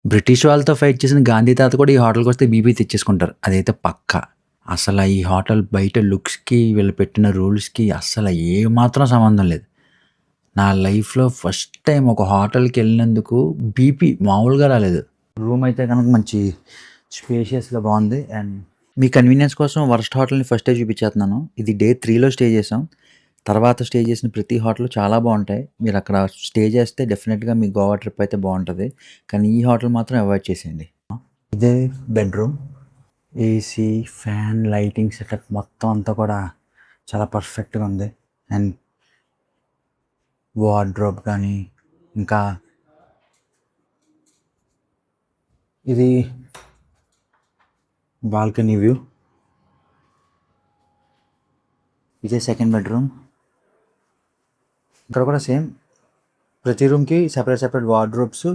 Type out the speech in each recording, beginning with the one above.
British వాళ్ళతో fight చేసిన గాంధీ తాత కూడా ఈ హోటల్‌కొస్తే బీపీ తెచ్చేసుకుంటారు. అదైతే పక్కా. అసల ఈ హోటల్ బయట లుక్స్‌కి, వీళ్ళు పెట్టిన రూల్స్‌కి అస్సల ఏమాత్రం సంబంధం లేదు. నా లైఫ్‌లో ఫస్ట్ టైమ్ ఒక హోటల్‌కెళ్ళినందుకు బీపీ మామూలుగా రాలేదు. రూమ్ అయితే గనక మంచి స్పేషియస్‌గా బావుంది. అండ్ మీ కన్వీనియన్స్ కోసం వరస్ట్ హోటల్‌ని ఫస్టే చూపించేత్తన్నాను. ఇది డే 3లో స్టే చేసాం. తర్వాత స్టే చేసిన ప్రతి హోటల్ చాలా బావుంటాయి. మీరక్కడ స్టే చేస్తే డెఫినిట్‌గా మీ గోవా ట్రిప్ అయితే బావుంటది. కానీ ఈ హోటల్ మాత్రం అవాయిడ్ చేసేయండి. ఇదే bedroom. AC, fan, lighting setup మొత్తం అంతా కూడా చాలా పర్ఫెక్ట్‌గా ఉంది. అండ్ వార్డ్రోబ్ కానీ, ఇంకా ఇది బాల్కనీ వ్యూ. ఇదే సెకండ్ బెడ్‌రూమ్. ఇక్కడ కూడా సేమ్ ప్రతి రూమ్‌కి సెపరేట్ వార్డ్రోబ్స్,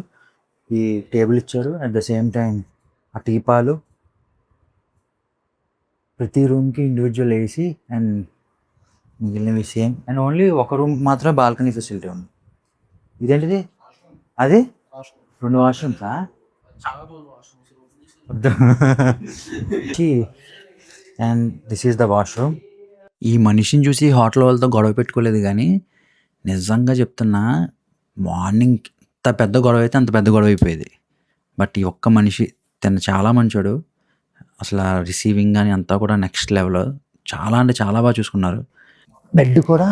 ఈ టేబుల్ ఇచ్చారు. అట్ ద సేమ్ టైం ఆ టీపాలు. ప్రతి రూమ్‌కి ఇండివిడ్యువల్ ఏసీ అండ్ మిగిలినవి సేమ్. అండ్ ఓన్లీ ఒక రూమ్‌కి మాత్రమే బాల్కనీ ఫెసిలిటీ ఉంది. ఇదేంటిది? అది 2 వాష్‌రూమ్సా? వద్దు. And this is the washroom. ఈ మనిషిని చూసి హోటల్ వాళ్ళతో గొడవ పెట్టుకోలేదు గానీ, నిజంగా చెప్తున్నా మార్నింగ్ ఎంత పెద్ద గొడవ అయితే అంత పెద్ద గొడవ అయిపోయేది. బట్ ఈ ఒక్క మనిషి తను చాలా మంచోడు. అసల రిసీవింగ్ గాని అంతా కూడా నెక్స్ట్ లెవెల్. చాలా అంటే చాలా బాగా చూసుకున్నారు. బెడ్ కూడా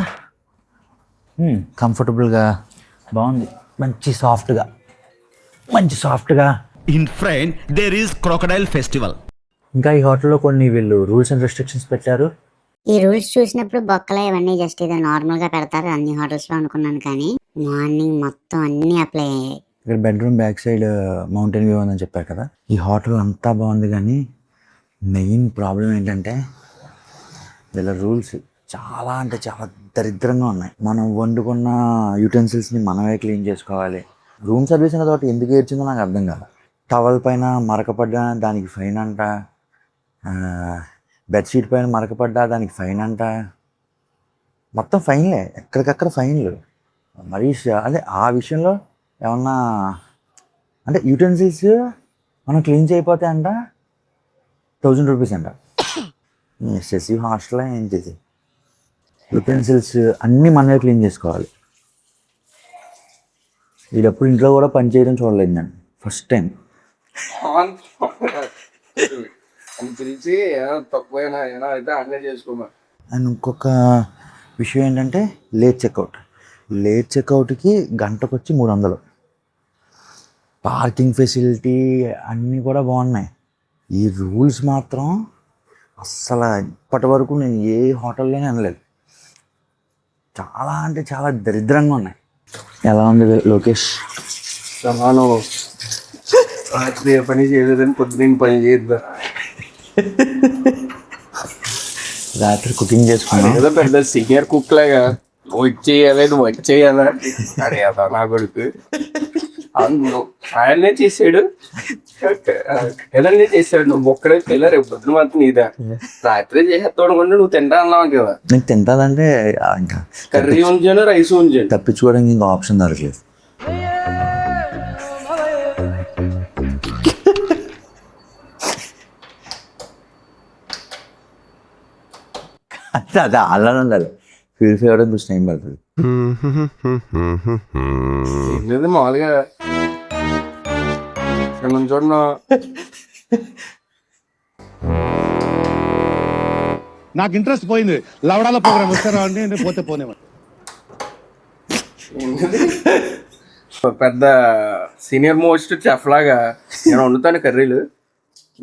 కంఫర్టబుల్‌గా బావుంది. మంచి సాఫ్ట్‌గా. In front, there is crocodile festival. ఇంకా ఈ హోటల్‌లో కొన్ని వీళ్ళు రూల్స్ అండ్ రెస్ట్రిక్షన్స్ పెట్టారు. ఈ రూల్స్ చూసినప్పుడు బొక్కలు ఇవన్నీ జస్ట్ ఏదో నార్మల్గా పెడతారు అన్ని హోటల్స్లో అనుకున్నాను, కానీ మార్నింగ్ మొత్తం అన్నీ అప్లై అయ్యాయి. ఇక్కడ bedroom back side mountain view ఉందని చెప్పారు కదా. ఈ హోటల్ అంతా బాగుంది కానీ మెయిన్ ప్రాబ్లం ఏంటంటే వీళ్ళ రూల్స్ చాలా అంటే చాలా దరిద్రంగా ఉన్నాయి. మనం వండుకున్న యూటెన్సిల్స్ని మనమే క్లీన్ చేసుకోవాలి. రూమ్ సర్వీస్ అనే తోటి ఎందుకు ఏడ్చిందో నాకు అర్థం కాదు. టవల్ పైన మరకపడ్డా దానికి ఫైన్ అంట, బెడ్షీట్ పైన మరకపడ్డా దానికి ఫైన్ అంట. మొత్తం ఫైన్లే, ఎక్కడికక్కడ ఫైన్లు. మరి అదే ఆ విషయంలో ఏమన్నా అంటే యూటెన్సిల్స్ మనం క్లీన్ చేయకపోతే అంట 1000 రూపీస్ అంట. ఎస్ఎస్సి హాస్టల్ ఏంటిది? యూటెన్సిల్స్ అన్నీ మనమే క్లీన్ చేసుకోవాలి. వీడప్పుడు ఇంట్లో కూడా పని చేయడం చూడలేదు నేను ఫస్ట్ టైం. పిలిచి తక్కువైనా ఏమైనా అయితే అన్నీ చేసుకోమా. అండ్ ఇంకొక విషయం ఏంటంటే లేట్ చెక్అవుట్కి గంటకు వచ్చి 300. పార్కింగ్ ఫెసిలిటీ అన్నీ కూడా బాగున్నాయి. ఈ రూల్స్ మాత్రం అస్సలు ఇప్పటి వరకు నేను ఏ హోటల్లోనే అనలేదు. చాలా అంటే చాలా దరిద్రంగా ఉన్నాయి. ఎలా ఉంది లోకేష్? సమానం రాత్రి ఏ పని చేయలేదని పొద్దున పని చేయద్దా. రాత్రి కుకింగ్ చేసుకున్నాం. ఏదో పెద్ద సీనియర్ కుక్ లాగా వచ్చేయాలి నువ్వు వచ్చేయాలా అరే నా కొడుకు ఆయనే చేసాడు, ఏదన్నా చేసాడు. నువ్వు ఒక్కడే తెల్ల రేపు పొద్దున మాత్రం నీదా రాత్రి చేసేస్తావు అనుకుంటే నువ్వు తింటా అన్నావు కదా. నేను తింటానంటే ఇంకా కర్రీ ఉంచాను, రైస్ ఉంచాను. తప్పించుకోవడానికి ఇంకా ఆప్షన్ దొరకలేదు. అదే అలానే ఉండాలి. ఫీల్ ఫేవడం కొంచెం టైం పడుతుంది. లేదు మామూలుగా ఇక్కడ నుంచి చూడను. నాకు ఇంట్రెస్ట్ పోయింది. లవడాల ప్రోగ్రామ్ వస్తారా అంటే నేను పోతే పోనేవాడు. పెద్ద సీనియర్ మోస్ట్ చెఫ్ లాగా నేను వండుతాను కర్రీలు,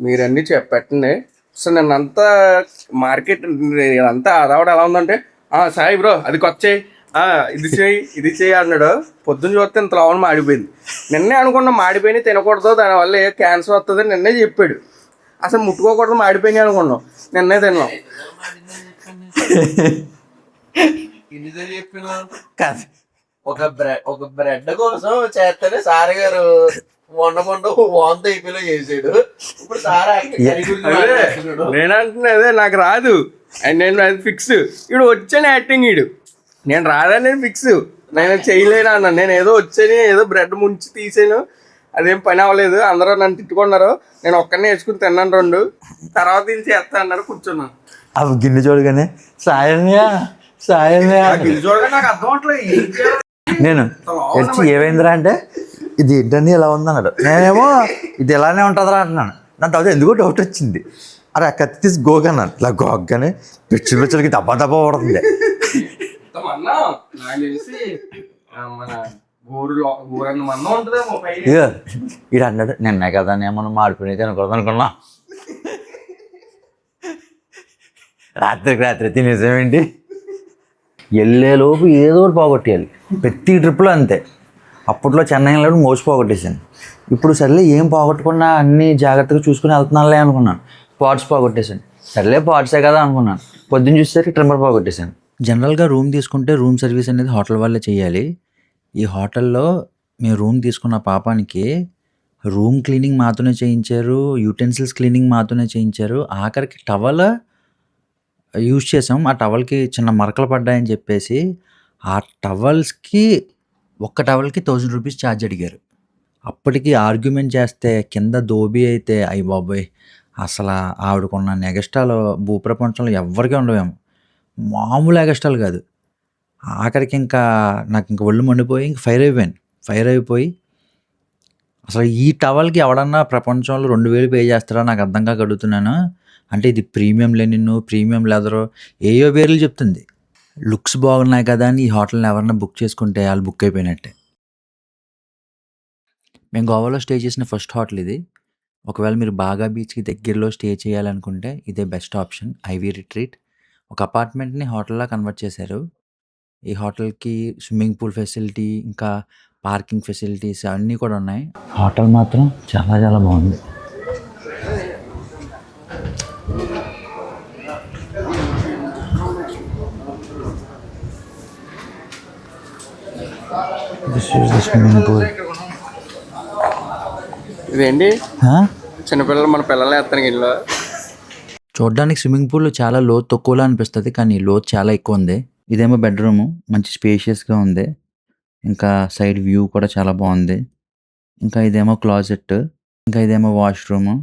మీరన్నీ పెట్టండి. సో నన్నంతా మార్కెట్ అంతా అదావడం ఎలా ఉందంటే సాయి బ్రో అది కొత్త చేయి, ఇది చేయి అన్నాడు. పొద్దున్న చూస్తే ఇంత లోపల మాడిపోయింది. నిన్నే అనుకున్నా మాడిపోయి తినకూడదు, దానివల్ల క్యాన్సర్ వస్తుంది నిన్నే చెప్పాడు. అసలు ముట్టుకోకూడదు మాడిపోయినాయి అనుకున్నాం, నిన్నే తిన్నాం. ఒక బ్రెడ్ కోసం చేస్తేనే సార్ గారు వండకుండా వాంత అయిపోయిలో చేసాడు. ఇప్పుడు సార్ నేనంటున్నా అదే నాకు రాదు అండ్ నేను అది ఫిక్స్. ఇప్పుడు వచ్చాను యాక్టింగ్, నేను రాదని నేను ఫిక్స్, నేను చేయలేను అన్న. నేను ఏదో వచ్చాను, ఏదో బ్రెడ్ ముంచి తీసాను, అదేం పని అవ్వలేదు, అందరూ నన్ను తిట్టుకున్నారు. నేను ఒక్కనే వేసుకుని తిన్నాను 2, తర్వాత ఇది చేస్తా అన్నారు, కూర్చున్నాను. అవి గిన్నె చూడగానే సాయన్నయ్య చూడగా నాకు అర్థం అవట్లేదు ఏం చేయాలి. నేను వచ్చి ఏమైందిరా అంటే ఇది ఏంటని ఇలా ఉందన్నాడు. నేనేమో ఇది ఇలానే ఉంటుందిరా అంటున్నాను. నా తర్వాత ఎందుకో డౌట్ వచ్చింది. అరే కత్తి తీసి గోగన్నాను. ఇలా గోగ్గానే పిచ్చులకి దబ్బా పడుతుంది. అన్నా నాకు తెలిసి మన ఊరన్న మందం ఉంటుందేమో పైన. ఇడు అన్నాడు నిన్నే కదా నేను మాడిపోయి తినకూడదు అనుకున్నా. రాత్రి తినేసామేంటి. వెళ్ళేలోపు ఏదో ఒకటి పోగొట్టేయాలి. ప్రతి ట్రిప్లో అంతే. అప్పట్లో చెన్నైలో మోసి పోగొట్టేసాను. ఇప్పుడు సర్లే ఏం పోగొట్టకుండా అన్నీ జాగ్రత్తగా చూసుకుని వెళ్తున్నానులే అనుకున్నాను. పార్ట్స్ పోగొట్టేసాను. సర్లే పార్ట్సే కదా అనుకున్నాను. పొద్దున్న చూసేసరికి ట్రిమ్మర్ పోగొట్టేసాను. జనరల్గా రూమ్ తీసుకుంటే రూమ్ సర్వీస్ అనేది హోటల్ వాళ్ళే చేయాలి. ఈ హోటల్లో మేము రూమ్ తీసుకున్న పాపానికి రూమ్ క్లీనింగ్ మాతోనే చేయించారు, యూటెన్సిల్స్ క్లీనింగ్ మాతోనే చేయించారు. ఆఖరికి టవల్ యూజ్ చేసాం. ఆ టవల్కి చిన్న మరకలు పడ్డాయని చెప్పేసి ఆ టవల్స్కి ఒక్క టవల్కి 1000 రూపీస్ ఛార్జ్ అడిగారు. అప్పటికి ఆర్గ్యుమెంట్ చేస్తే కింద దోబి అయితే అయ్యి బాబోయ్ అసలు ఆవిడకున్న నెగస్టాలు భూప్రపంచంలో ఎవ్వరికీ ఉండవేమో. మామూలు ఎగస్టాలు కాదు. ఆఖరికి ఇంకా నాకు ఇంక ఒళ్ళు మండిపోయి ఇంక ఫైర్ అయిపోయి అసలు ఈ టవల్కి ఎవడన్నా ప్రపంచంలో 2000 పే చేస్తారా నాకు అర్థం కాక అడుగుతున్నాను. అంటే ఇది ప్రీమియం లెనిన్, ప్రీమియం లెదరు ఏయో పేర్లు చెప్తుంది. లుక్స్ బాగున్నాయి కదా అని ఈ హోటల్ని ఎవరన్నా బుక్ చేసుకుంటే వాళ్ళు బుక్ అయిపోయినట్టే. మేము గోవాలో స్టే చేసిన ఫస్ట్ హోటల్ ఇది. ఒకవేళ మీరు బాగా బీచ్కి దగ్గరలో స్టే చేయాలనుకుంటే ఇదే బెస్ట్ ఆప్షన్. ఐవీ రిట్రీట్ ఒక అపార్ట్మెంట్ని హోటల్లా కన్వర్ట్ చేశారు. ఈ హోటల్కి స్విమ్మింగ్ పూల్ ఫెసిలిటీ, ఇంకా పార్కింగ్ ఫెసిలిటీస్ అన్నీ కూడా ఉన్నాయి. హోటల్ మాత్రం చాలా చాలా బాగుంది. స్విమ్మింగ్ పూల్ ఇదేంటి చిన్నపిల్లలు మన పిల్లల్ని వేస్తాను ఇంట్లో. చూడడానికి స్విమ్మింగ్ పూల్ చాలా లోతు తక్కువలా అనిపిస్తుంది, కానీ లోతు చాలా ఎక్కువ ఉంది. ఇదేమో బెడ్రూము, మంచి స్పేషియస్గా ఉంది. ఇంకా సైడ్ వ్యూ కూడా చాలా బాగుంది. ఇంకా ఇదేమో క్లాజెట్, ఇంకా ఇదేమో వాష్రూము.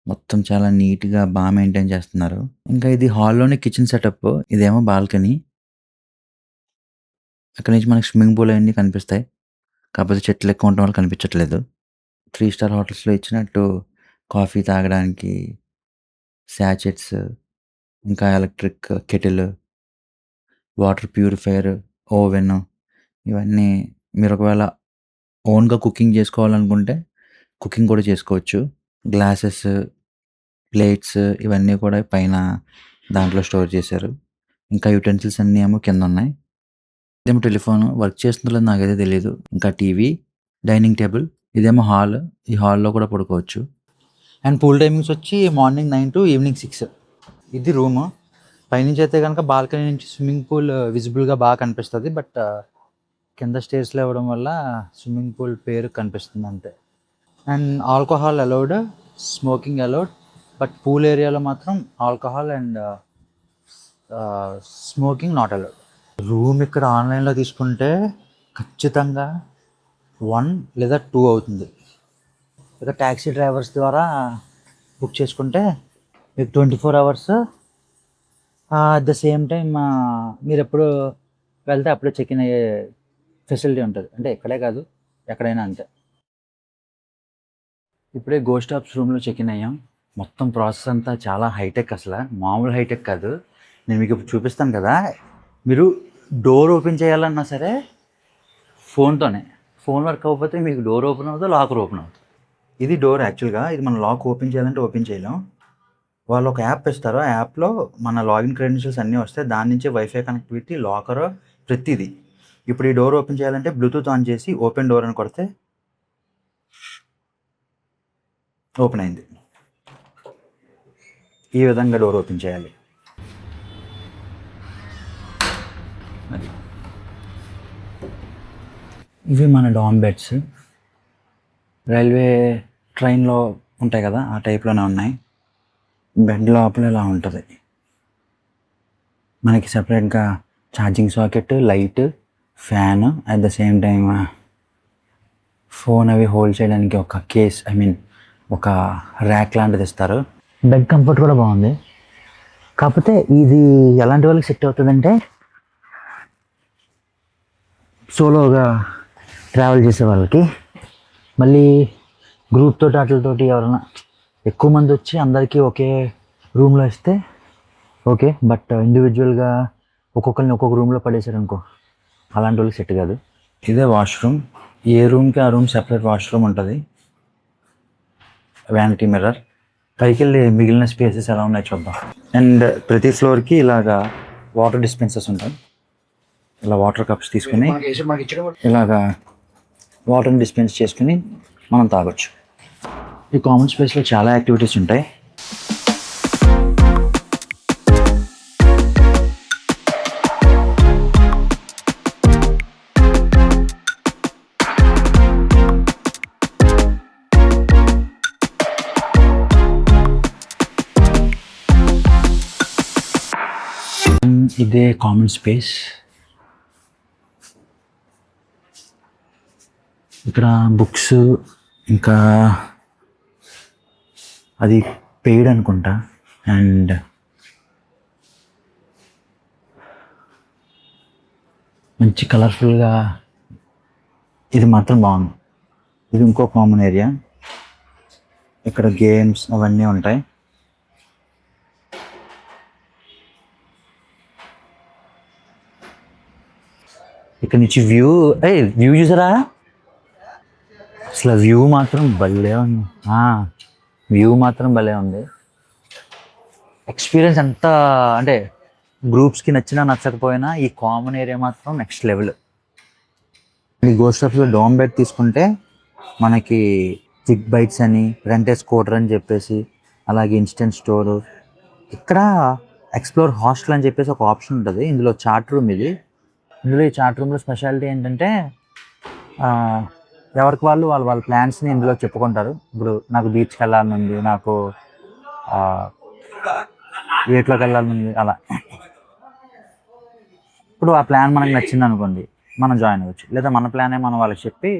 మొత్తం చాలా నీట్గా బాగా మెయింటైన్ చేస్తున్నారు. ఇంకా ఇది హాల్లోనే కిచెన్ సెటప్. ఇదేమో బాల్కనీ. అక్కడ నుంచి మనకి స్విమ్మింగ్ పూల్ అవన్నీ కనిపిస్తాయి. కాకపోతే చెట్లు ఎక్కువ ఉండటం వల్ల కనిపించట్లేదు. 3 స్టార్ హోటల్స్లో ఇచ్చినట్టు కాఫీ తాగడానికి శాచెట్స్, ఇంకా electric kettle, water purifier, oven ఇవన్నీ మీరు ఒకవేళ ఓన్గా కుకింగ్ చేసుకోవాలనుకుంటే కుకింగ్ కూడా చేసుకోవచ్చు. గ్లాసెస్, ప్లేట్స్ ఇవన్నీ కూడా పైన దాంట్లో స్టోర్ చేశారు. ఇంకా యూటెన్సిల్స్ అన్నీ ఏమో కింద ఉన్నాయి. ఇదేమో టెలిఫోన్ వర్క్ చేస్తుందో నాకైతే తెలియదు. ఇంకా టీవీ, డైనింగ్ టేబుల్. ఇదేమో హాల్. ఈ హాల్లో కూడా పడుకోవచ్చు. అండ్ పూల్ టైమింగ్స్ వచ్చి మార్నింగ్ 9 to ఈవినింగ్ 6. ఇది రూము. పైనుంచి అయితే కనుక బాల్కనీ నుంచి స్విమ్మింగ్ పూల్ విజిబుల్గా బాగా కనిపిస్తుంది. బట్ కింద స్టేర్స్లో ఇవ్వడం వల్ల స్విమ్మింగ్ పూల్ పేరు కనిపిస్తుంది అంతే. And alcohol allowed, smoking allowed. But pool ఏరియాలో మాత్రం alcohol and smoking not allowed. Room ఇక్కడ ఆన్లైన్లో తీసుకుంటే ఖచ్చితంగా 1 లేదా 2 అవుతుంది. ఇక ట్యాక్సీ డ్రైవర్స్ ద్వారా బుక్ చేసుకుంటే మీకు 24 hours at the same time మీరు ఎప్పుడు వెళ్తే అప్పుడే చెక్ ఇన్ అయ్యే ఫెసిలిటీ ఉంటుంది. అంటే ఇక్కడే కాదు, ఎక్కడైనా అంతే. ఇప్పుడే గోస్ట్ ఆప్స్ రూమ్లో చెక్ ఇన్ అయ్యాం. మొత్తం ప్రాసెస్ అంతా చాలా హైటెక్, అసలు మామూలు హైటెక్ కాదు. నేను మీకు ఇప్పుడు చూపిస్తాను కదా. మీరు డోర్ ఓపెన్ చేయాలన్నా సరే ఫోన్తోనే. ఫోన్ వర్క్ అవ్వకపోతే మీకు డోర్ ఓపెన్ అవుతుంది, లాకర్ ఓపెన్ అవుతుంది. ఇది డోర్ యాక్చువల్గా. ఇది మనం లాక్ ఓపెన్ చేయాలంటే ఓపెన్ చేయలేం. వాళ్ళు ఒక యాప్ ఇస్తారు. ఆ యాప్లో మన లాగిన్ క్రెడెన్షియల్స్ అన్నీ వస్తాయి. దాని నుంచే వైఫై కనెక్టివిటీ, లాకర్, ప్రతిదీ. ఇప్పుడు ఈ డోర్ ఓపెన్ చేయాలంటే బ్లూటూత్ ఆన్ చేసి ఓపెన్ డోర్ అని కొడితే ఓపెన్ అయింది. ఈ విధంగా డోర్ ఓపెన్ చేయాలి. ఇవి మన డామ్ బెడ్స్. రైల్వే ట్రైన్లో ఉంటాయి కదా, ఆ టైప్లోనే ఉన్నాయి. బెడ్ లోపల ఇలా ఉంటుంది. మనకి సపరేట్గా charging socket, light, fan, at the same time phone అవి హోల్డ్ చేయడానికి ఒక కేస్, ఐ మీన్ ఒక ర్యాక్ లాంటిది ఇస్తారు. బెడ్ కంఫర్ట్ కూడా బాగుంది. కాకపోతే ఇది ఎలాంటి వాళ్ళకి సెట్ అవుతుందంటే సోలోగా ట్రావెల్ చేసే వాళ్ళకి. మళ్ళీ గ్రూప్ తోటి వాటితోటి ఎవరైనా ఎక్కువ మంది వచ్చి అందరికీ ఒకే రూమ్లో ఇస్తే ఓకే, బట్ ఇండివిజువల్గా ఒక్కొక్కరిని ఒక్కొక్క రూమ్లో పడేసారనుకో, అలాంటి వాళ్ళకి సెట్ కాదు. ఇదే వాష్రూమ్. ఏ రూమ్కి ఆ రూమ్ సెపరేట్ వాష్రూమ్ ఉంటుంది. Vanity mirror. పైకి వెళ్ళి మిగిలిన స్పేసెస్ ఎలా ఉన్నాయో చూద్దాం. అండ్ ప్రతి ఫ్లోర్కి ఇలాగా వాటర్ డిస్పెన్సర్స్ ఉంటాయి. ఇలా వాటర్ కప్స్ తీసుకుని ఇలాగా వాటర్ని డిస్పెన్స్ చేసుకుని మనం తాగొచ్చు. ఈ కామన్ స్పేస్లో చాలా యాక్టివిటీస్ ఉంటాయి. ఇదే కామన్ స్పేస్. ఇక్కడ బుక్స్, ఇంకా అది పెయిడ్ అనుకుంటా. అండ్ మంచి కలర్ఫుల్గా ఇది మాత్రం బాగుంది. ఇది ఇంకో కామన్ ఏరియా. ఇక్కడ గేమ్స్ అవన్నీ ఉంటాయి. ఇక్కడ నుంచి వ్యూ చూసారా? అసలు వ్యూ మాత్రం భలే ఉంది. వ్యూ మాత్రం భలే ఉంది. ఎక్స్పీరియన్స్ ఎంత అంటే గ్రూప్స్కి నచ్చినా నచ్చకపోయినా ఈ కామన్ ఏరియా మాత్రం నెక్స్ట్ లెవెల్. ఈ గోస్ట్ ఆఫ్లో డోమ్ బెడ్ తీసుకుంటే మనకి జిగ్ బైట్స్ అని, రెంట్ ఏ స్కూటర్ అని చెప్పేసి, అలాగే ఇన్స్టెంట్ స్టోరు, ఇక్కడ ఎక్స్ప్లోర్ హాస్టల్ అని చెప్పేసి ఒక ఆప్షన్ ఉంటుంది. ఇందులో చాట్ రూమ్ ఇది. ఇందులో ఈ చాట్ రూమ్లో స్పెషాలిటీ ఏంటంటే ఎవరికి వాళ్ళ ప్లాన్స్ని ఇందులో చెప్పుకుంటారు. ఇప్పుడు నాకు బీచ్కి వెళ్ళాలని ఉంది, నాకు ఏట్లోకి వెళ్ళాలని ఉంది, అలా. ఇప్పుడు ఆ ప్లాన్ మనకు నచ్చింది అనుకోండి, మనం జాయిన్ అవ్వచ్చు. లేదా మన ప్లానే మనం వాళ్ళకి చెప్పి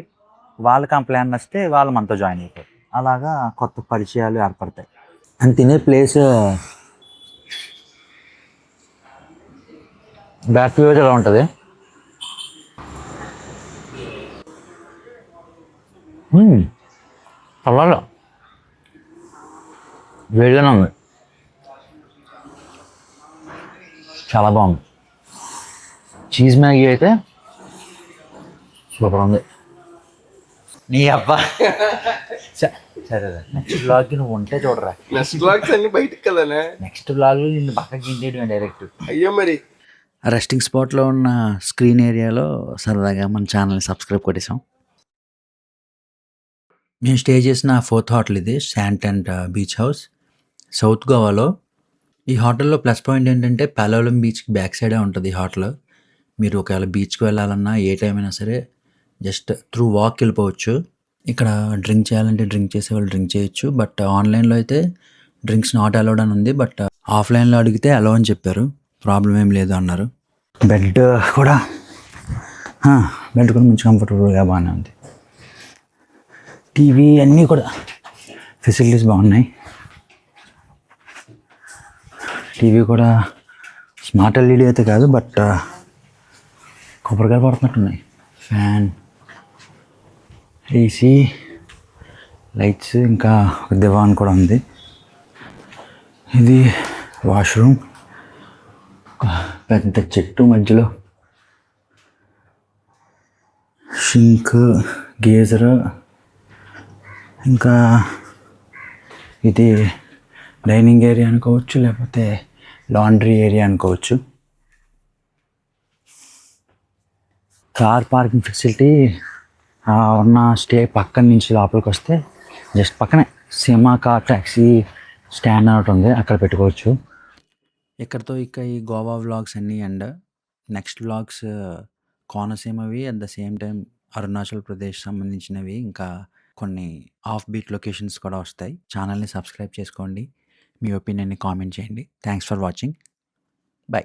వాళ్ళకి ఆ ప్లాన్ నచ్చితే వాళ్ళు మనతో జాయిన్ అయిపోతారు. అలాగా కొత్త పరిచయాలు ఏర్పడతాయి. అండ్ తినే ప్లేస్ బ్యాక్ వ్యూ ఎలా ఉంటుంది. చాలా వేడిగానే ఉంది, చాలా బాగుంది. చీజ్ మ్యాగీ అయితే సూపర్ ఉంది. నీ అబ్బా సరే, నెక్స్ట్ బ్లాగ్కి నువ్వు ఉంటే చూడరా. నెక్స్ట్ బ్లాగ్స్ అన్ని బయటికి కదనే. నెక్స్ట్ బ్లాగ్లో నిన్ను పక్కకి ఇంటేయడం డైరెక్ట్. అయ్యో మరి రెస్టింగ్ స్పాట్లో ఉన్న స్క్రీన్ ఏరియాలో సరదాగా మన ఛానల్ని సబ్స్క్రైబ్ కొట్టేసాం. మేము స్టే చేసిన 4th హోటల్ ఇది, శాంటెంట్ బీచ్ హౌస్, సౌత్ గోవాలో. ఈ హోటల్లో ప్లస్ పాయింట్ ఏంటంటే పాలోలం బీచ్కి బ్యాక్ సైడే ఉంటుంది ఈ హోటల్. మీరు ఒకవేళ బీచ్కి వెళ్ళాలన్నా ఏ టైం అయినా సరే జస్ట్ త్రూ వాక్ వెళ్ళిపోవచ్చు. ఇక్కడ డ్రింక్ చేయాలంటే డ్రింక్ చేసేవాళ్ళు డ్రింక్ చేయొచ్చు. బట్ ఆన్లైన్లో అయితే డ్రింక్స్ నాట్ అలౌడ్ అని ఉంది. బట్ ఆఫ్లైన్లో అడిగితే అలౌ అని చెప్పారు, ప్రాబ్లం ఏం లేదు అన్నారు. బెడ్ కూడా మంచి కంఫర్టబుల్గా బాగానే ఉంది. టీవీ అన్నీ కూడా ఫెసిలిటీస్ బాగున్నాయి. టీవీ కూడా స్మార్ట్ ఎల్ఈడి అయితే కాదు, బట్ కొబ్బరికాయ పడుతున్నట్టున్నాయి. ఫ్యాన్, ఏసీ, లైట్స్, ఇంకా ఒక దివాన్ కూడా ఉంది. ఇది వాష్రూమ్, పెద్ద చెట్టు మధ్యలో షింక్, గేజర్, ఇంకా ఇది డైనింగ్ ఏరియా అనుకోవచ్చు, లేకపోతే లాండ్రీ ఏరియా అనుకోవచ్చు. కార్ పార్కింగ్ ఫెసిలిటీ ఉన్న స్టే పక్కన నుంచి లోపలికి వస్తే జస్ట్ పక్కనే సీమా కార్ ట్యాక్సీ స్టాండ్ ఒకటి ఉంది, అక్కడ పెట్టుకోవచ్చు. ఇక్కడతో ఈ గోవా వ్లాగ్స్ అన్నీ అండ్ నెక్స్ట్ వ్లాగ్స్ కోనసీమవి, at the same time Arunachal Pradesh సంబంధించినవి, ఇంకా కొన్ని ఆఫ్ బీట్ లొకేషన్స్ కూడా వస్తాయి. ఛానల్ని సబ్స్క్రైబ్ చేసుకోండి, మీ ఒపీనియన్ని కామెంట్ చేయండి. Thanks for watching. బై.